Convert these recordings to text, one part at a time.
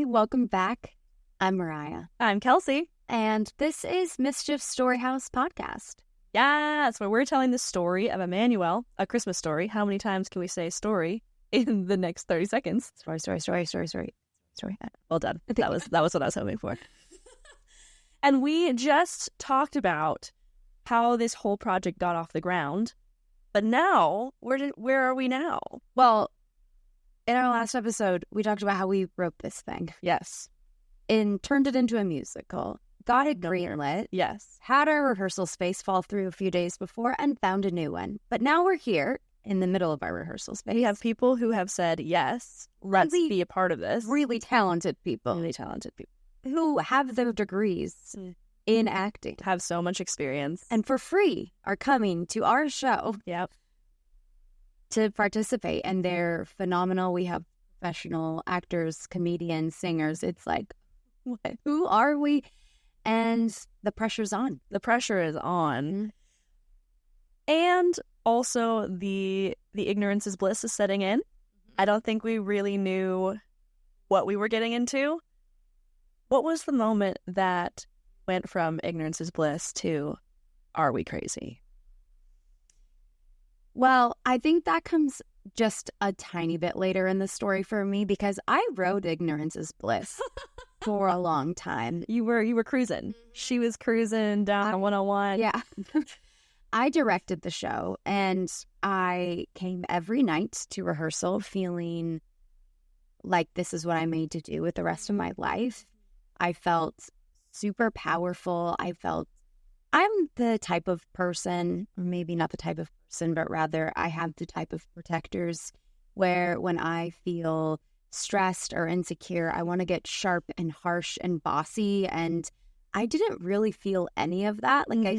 welcome back. I'm Mariah. I'm Kelsey. And this is Mischief Story House podcast. Yes, where we're telling the story of Immanuel, a Christmas story. How many times can we say story in the next 30 seconds? Story. Well done. That was what I was hoping for. And we just talked about how this whole project got off the ground. But now, where are we now? Well, in our last episode, we talked about how we wrote this thing. Yes. And turned it into a musical. Got it greenlit. Yes. Had our rehearsal space fall through a few days before and found a new one. But now we're here in the middle of our rehearsal space. We have people who have said, yes, let's be a part of this. Really talented people. Who have their degrees in acting. Have so much experience. And for free are coming to our show. Yep. To participate. And they're phenomenal. We have professional actors, comedians, singers. It's like, what? Who are we? And the pressure's on. The pressure is on. And also the ignorance is bliss is setting in. I don't think we really knew what we were getting into. What was the moment that went from ignorance is bliss to are we crazy? Well, I think that comes just a tiny bit later in the story for me because I wrote ignorance is bliss for a long time. You were cruising. She was cruising down 101. Yeah. I directed the show and I came every night to rehearsal feeling like this is what I'm made to do with the rest of my life. I felt super powerful. I felt I'm the type of person, or maybe not the type of person, but rather I have the type of protectors where when I feel stressed or insecure, I want to get sharp and harsh and bossy. And I didn't really feel any of that. Like I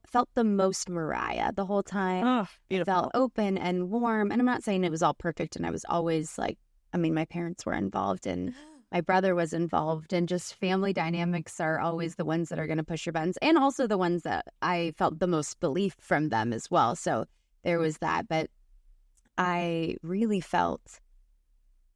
felt the most Mariah the whole time. Oh, beautiful. I felt open and warm. And I'm not saying it was all perfect. And I was always like, I mean, my parents were involved and my brother was involved, and just family dynamics are always the ones that are going to push your buttons, and also the ones that I felt the most belief from them as well. So there was that, but I really felt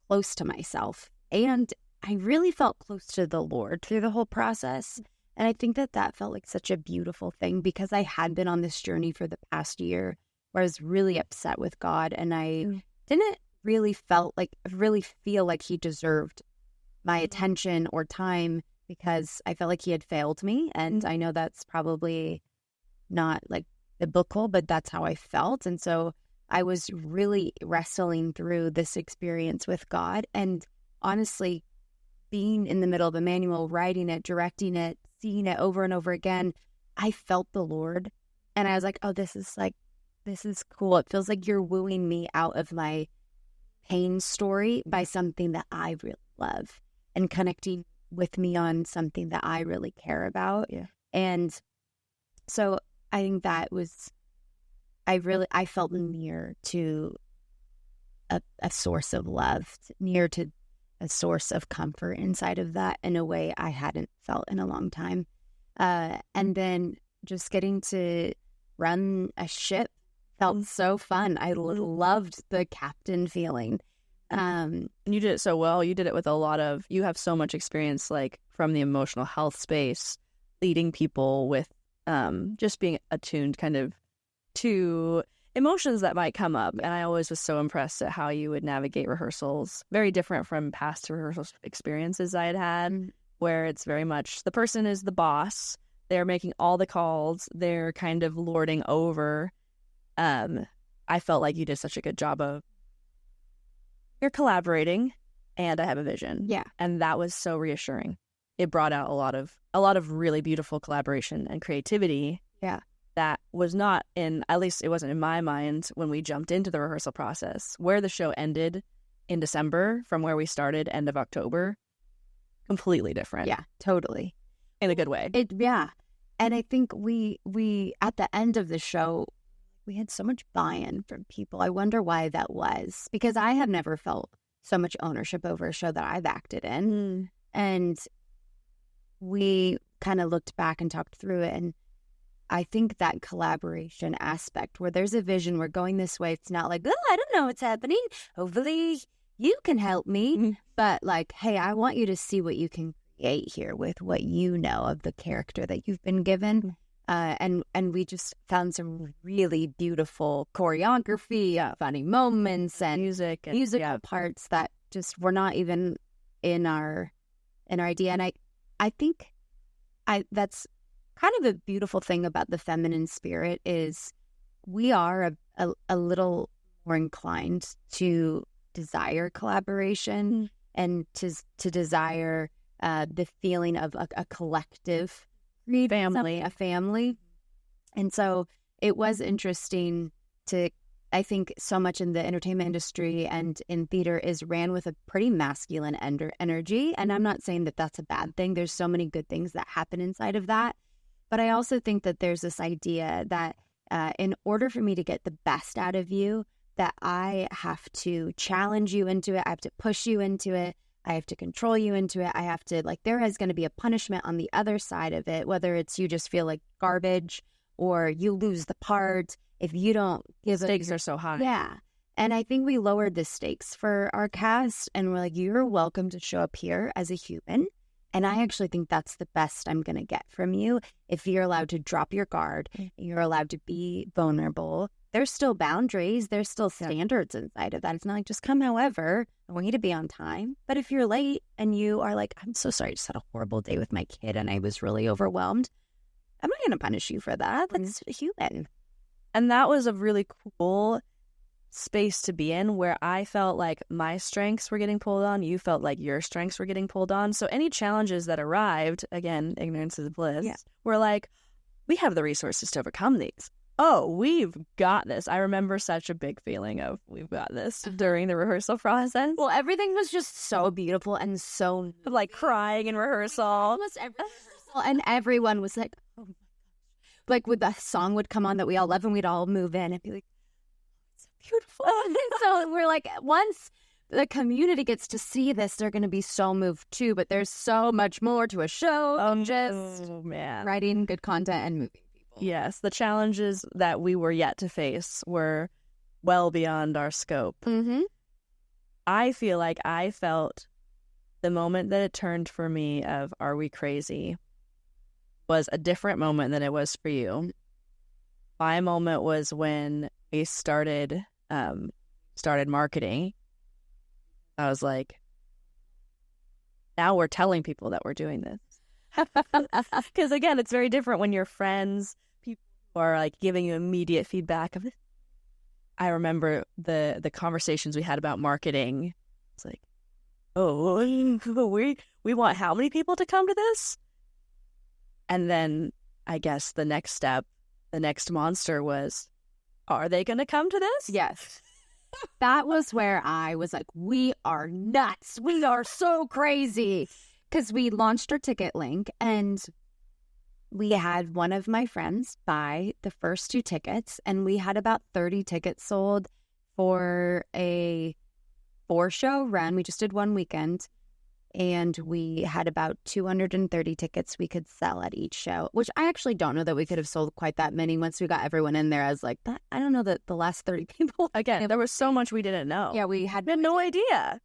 close to myself, and I really felt close to the Lord through the whole process. And I think that felt like such a beautiful thing because I had been on this journey for the past year where I was really upset with God, and I didn't really feel like he deserved my attention or time because I felt like he had failed me. And I know that's probably not like biblical, but that's how I felt. And so I was really wrestling through this experience with God. And honestly, being in the middle of Immanuel, writing it, directing it, seeing it over and over again, I felt the Lord. And I was like, oh, this is cool. It feels like you're wooing me out of my pain story by something that I really love and connecting with me on something that I really care about. Yeah. And so I think that was, I felt near to a source of love, near to a source of comfort inside of that in a way I hadn't felt in a long time. And then just getting to run a ship felt so fun. I loved the captain feeling. And you did it so well. You did it with you have so much experience, like from the emotional health space, leading people with just being attuned kind of to emotions that might come up. And I always was so impressed at how you would navigate rehearsals. Very different from past rehearsal experiences I had, where it's very much the person is the boss. They're making all the calls. They're kind of lording over. I felt like you did such a good job of you're collaborating and I have a vision. Yeah. And that was so reassuring. It brought out a lot of really beautiful collaboration and creativity. Yeah. That was not at least it wasn't in my mind when we jumped into the rehearsal process. Where the show ended in December from where we started end of October, completely different. Yeah, totally. In a good way. Yeah. And I think we at the end of the show, we had so much buy-in from people. I wonder why that was, because I have never felt so much ownership over a show that I've acted in. And we kind of looked back and talked through it. And I think that collaboration aspect where there's a vision, we're going this way. It's not like, oh, I don't know what's happening. Hopefully you can help me, Mhm. but like, hey, I want you to see what you can create here with what you know of the character that you've been given. And we just found some really beautiful choreography, funny moments, and music parts that just were not even in our idea. And I think that's kind of a beautiful thing about the feminine spirit is we are a little more inclined to desire collaboration and to desire the feeling of a collective family, a family. And so it was interesting to, I think so much in the entertainment industry and in theater is ran with a pretty masculine energy. And I'm not saying that that's a bad thing. There's so many good things that happen inside of that. But I also think that there's this idea that in order for me to get the best out of you, that I have to challenge you into it. I have to push you into it. I have to control you into it. I have to, like, there is going to be a punishment on the other side of it, whether it's you just feel like garbage or you lose the part if you don't give stakes are so high. Yeah. And I think we lowered the stakes for our cast and we're like, you're welcome to show up here as a human. And I actually think that's the best I'm going to get from you. If you're allowed to drop your guard, you're allowed to be vulnerable. There's still boundaries. There's still standards inside of that. It's not like just come however. I want you to be on time. But if you're late and you are like, I'm so sorry, I just had a horrible day with my kid and I was really overwhelmed, I'm not going to punish you for that. That's human. And that was a really cool space to be in where I felt like my strengths were getting pulled on. You felt like your strengths were getting pulled on. So any challenges that arrived, again, ignorance is bliss, were like, we have the resources to overcome these. Oh, we've got this. I remember such a big feeling of we've got this during the rehearsal process. Well, everything was just so beautiful and so like crying in rehearsal. Almost every rehearsal. And everyone was like, oh my gosh. Like with the song would come on that we all love and we'd all move in and be like, it's so beautiful. So we're like, once the community gets to see this, they're going to be so moved too. But there's so much more to a show than just writing good content and moving. Yes, the challenges that we were yet to face were well beyond our scope. Mm-hmm. I feel like I felt the moment that it turned for me of Are We Crazy was a different moment than it was for you. My moment was when we started marketing. I was like, now we're telling people that we're doing this. Because again, it's very different when you're friends, people who are like giving you immediate feedback of this. I remember the conversations we had about marketing. It's like, oh, we want how many people to come to this? And then I guess the next step, the next monster was, are they going to come to this? Yes. That was where I was like, we are nuts. We are so crazy. Because we launched our ticket link and we had one of my friends buy the first 2 tickets and we had about 30 tickets sold for a 4-show run. We just did one weekend and we had about 230 tickets we could sell at each show, which I actually don't know that we could have sold quite that many once we got everyone in there. I was like, I don't know that the last 30 people. Again, there was so much we didn't know. Yeah, we had no idea.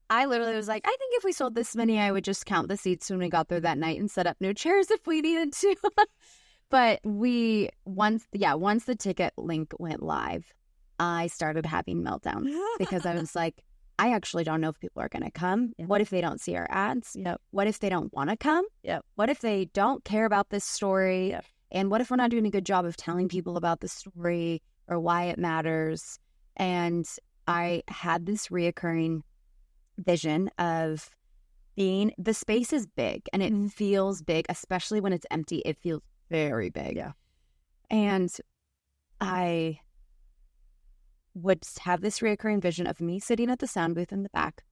I literally was like, I think if we sold this many, I would just count the seats when we got there that night and set up new chairs if we needed to. But once the ticket link went live, I started having meltdowns because I was like, I actually don't know if people are going to come. Yep. What if they don't see our ads? Yep. What if they don't want to come? Yep. What if they don't care about this story? Yep. And what if we're not doing a good job of telling people about the story or why it matters? And I had this reoccurring vision of being, the space is big and it feels big, especially when it's empty. It feels very big. Yeah. And I would have this reoccurring vision of me sitting at the sound booth in the back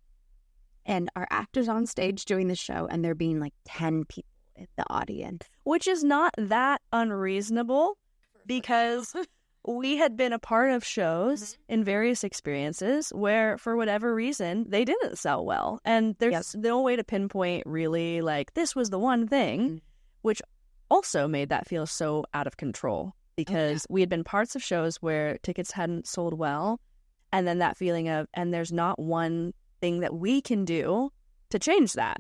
and our actors on stage doing the show and there being like 10 people in the audience. Which is not that unreasonable because we had been a part of shows in various experiences where, for whatever reason, they didn't sell well. And there's no way to pinpoint really, like, this was the one thing, which also made that feel so out of control because we had been parts of shows where tickets hadn't sold well. And then that feeling of, and there's not one thing that we can do to change that.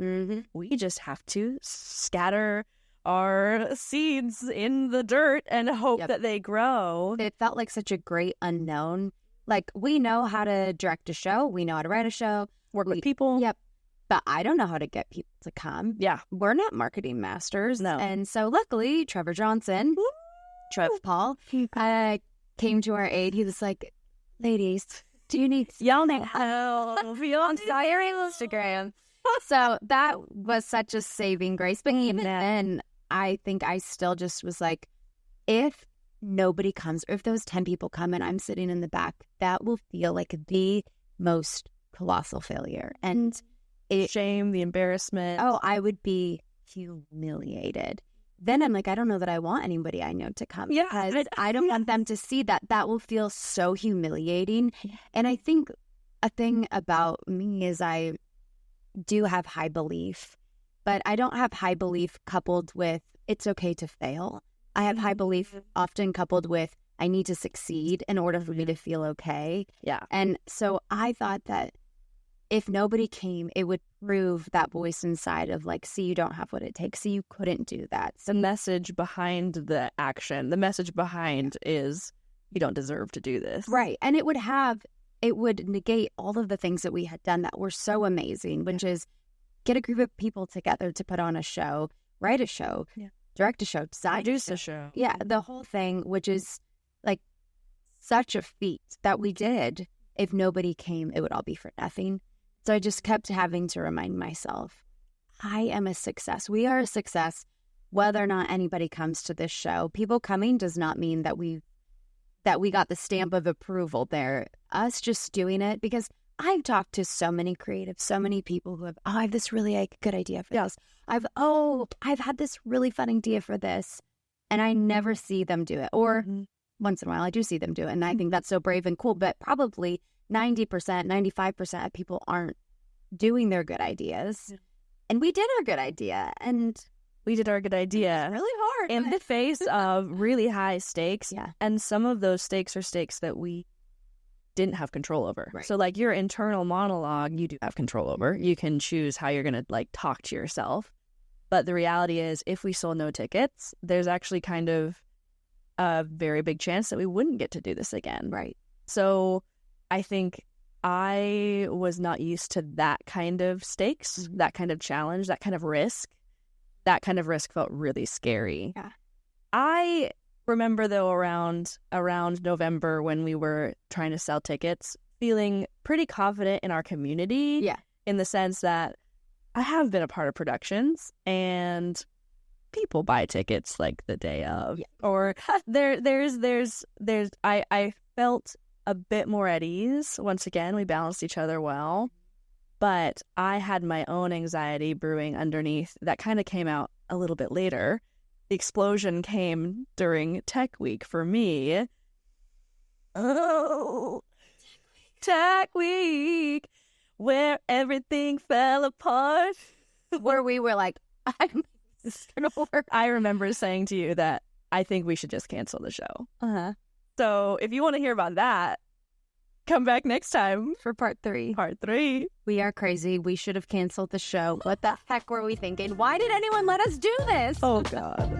We just have to scatter our seeds in the dirt and hope that they grow. It felt like such a great unknown. Like, we know how to direct a show. We know how to write a show. Work with people. Yep. But I don't know how to get people to come. Yeah. We're not marketing masters. No. And so luckily, Trevor Johnson, Trev Paul, came to our aid. He was like, ladies, do you need y'all need help on Instagram? So that was such a saving grace. But even then, I think I still just was like, if nobody comes, or if those 10 people come and I'm sitting in the back, that will feel like the most colossal failure. And shame, the embarrassment. Oh, I would be humiliated. Then I'm like, I don't know that I want anybody I know to come. Yeah. Because I don't want them to see that. That will feel so humiliating. And I think a thing about me is I do have high belief, but I don't have high belief coupled with it's okay to fail. I have high belief often coupled with I need to succeed in order for me to feel okay. Yeah. And so I thought that if nobody came, it would prove that voice inside of like, see, you don't have what it takes. See, you couldn't do that. The message behind the action, the message behind is you don't deserve to do this. Right. And it would negate all of the things that we had done that were so amazing, which is get a group of people together to put on a show, write a show, direct a show, produce a show. Yeah, the whole thing, which is like such a feat that we did. If nobody came, it would all be for nothing. So I just kept having to remind myself, I am a success. We are a success, whether or not anybody comes to this show. People coming does not mean that we got the stamp of approval there. Us just doing it, because I've talked to so many creatives, so many people who have, I have this really good idea for this. I've had this really fun idea for this. And I never see them do it. Or once in a while, I do see them do it. And I think that's so brave and cool. But probably 90%, 95% of people aren't doing their good ideas. And we did our good idea. And we did our good idea really hard in the face of really high stakes. Yeah. And some of those stakes are stakes that we didn't have control over. Right. So like your internal monologue, you do have control over. You can choose how you're going to like talk to yourself. But the reality is, if we sold no tickets, there's actually kind of a very big chance that we wouldn't get to do this again. Right. So I think I was not used to that kind of stakes, that kind of challenge, that kind of risk. That kind of risk felt really scary. Yeah. I remember, though, around November when we were trying to sell tickets, feeling pretty confident in our community. Yeah. In the sense that I have been a part of productions and people buy tickets like the day of. Yeah. Or I felt a bit more at ease. Once again, we balanced each other well. But I had my own anxiety brewing underneath that kind of came out a little bit later. The explosion came during Tech Week for me. Oh, Tech Week, where everything fell apart. Where we were like, I'm gonna work. I remember saying to you that I think we should just cancel the show. So if you want to hear about that, come back next time for part 3. Part 3. We are crazy. We should have canceled the show. What the heck were we thinking? Why did anyone let us do this? Oh, God.